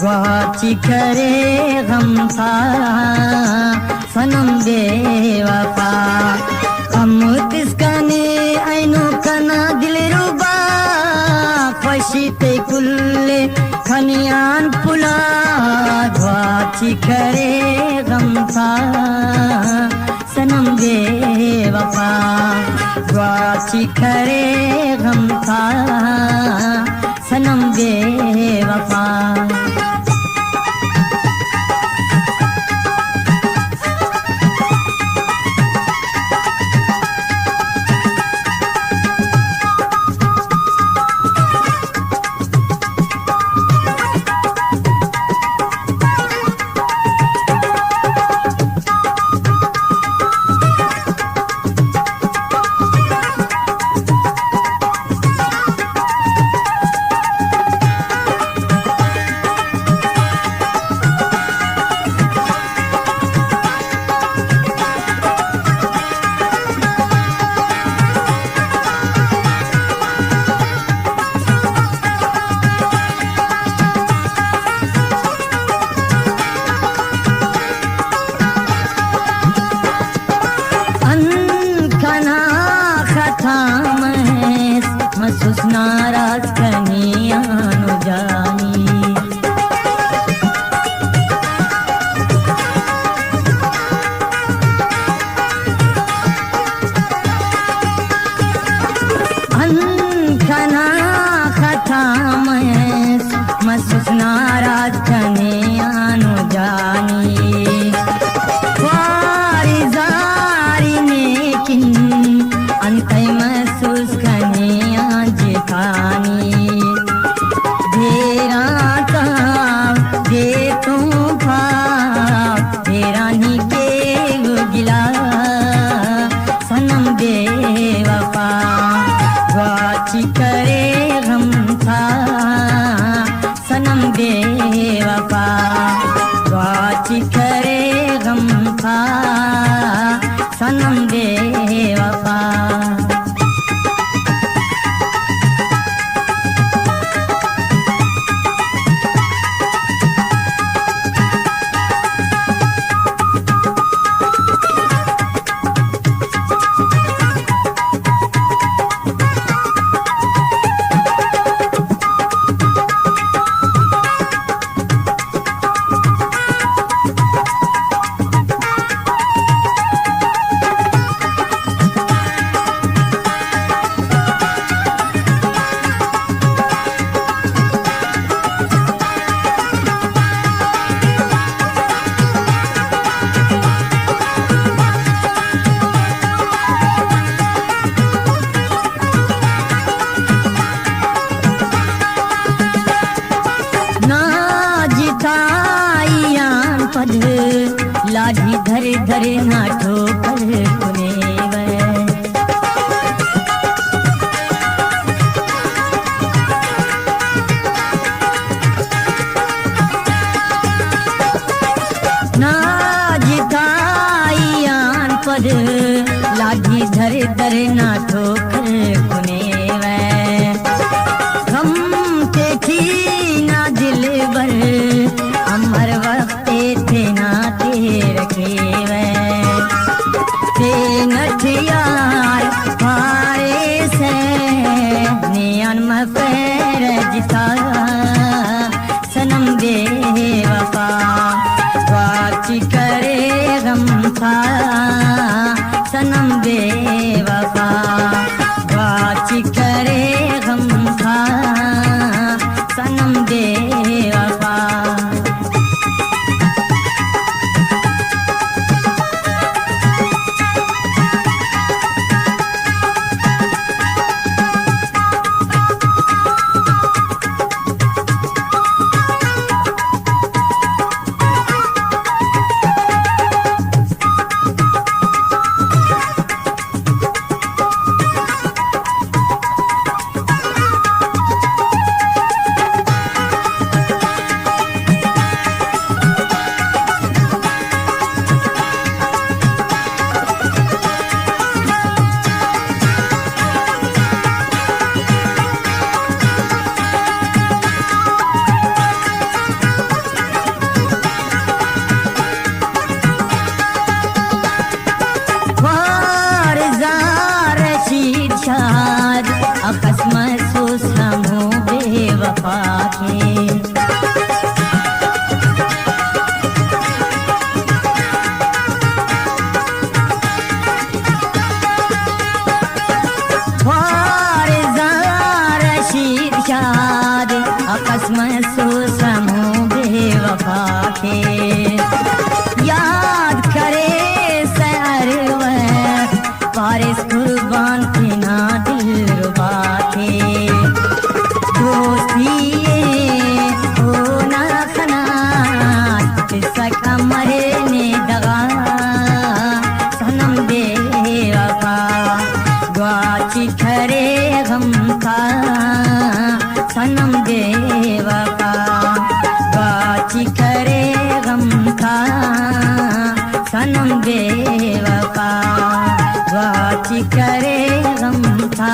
ग्वाची करे गम था सनम बेवफा हम तिसकने ऐनो कना दिल रुबा खुशी ते कुल्ले खनियान पुला ग्वाची करे गम था सनम बेवफा ग्वाची करे गम था सनम बेवफा महसूस नाराज कनियानो जानी अनखना खता महसूस नाराज कनियानो जानी वारी जारी नेकिन अंतै महसूस जितानी धेरा का दे तू भाव धेरानी के गिला सनम बेवफा ग्वाची करे गम था सनम बेवफा ग्वाची करे गम था सनम बेवफा लाठी धरे धरे ना ठोकर कुने ना जिताइयान पर लाठी धरे धरे ना ठोकर कुने हम ते थी ना दिल भर अमर वक्ते थे ना रखे थे नथियार पारे से नियन मफेर जिता सनम बेवफा ग्वाची करे गम था सनम बेवफा ग्वाची करे गम था सनम बेवफा थे याद करे सरवर वारिस कुर्बान थे ना दिलरुबा थे दोस्ती ओ ना खना सका मरने दगा सनम बेवफा ग्वाची खरे गम था सनम बेवफा ग्वाची खरे गम था सनम बेवफा ग्वाची करे गम था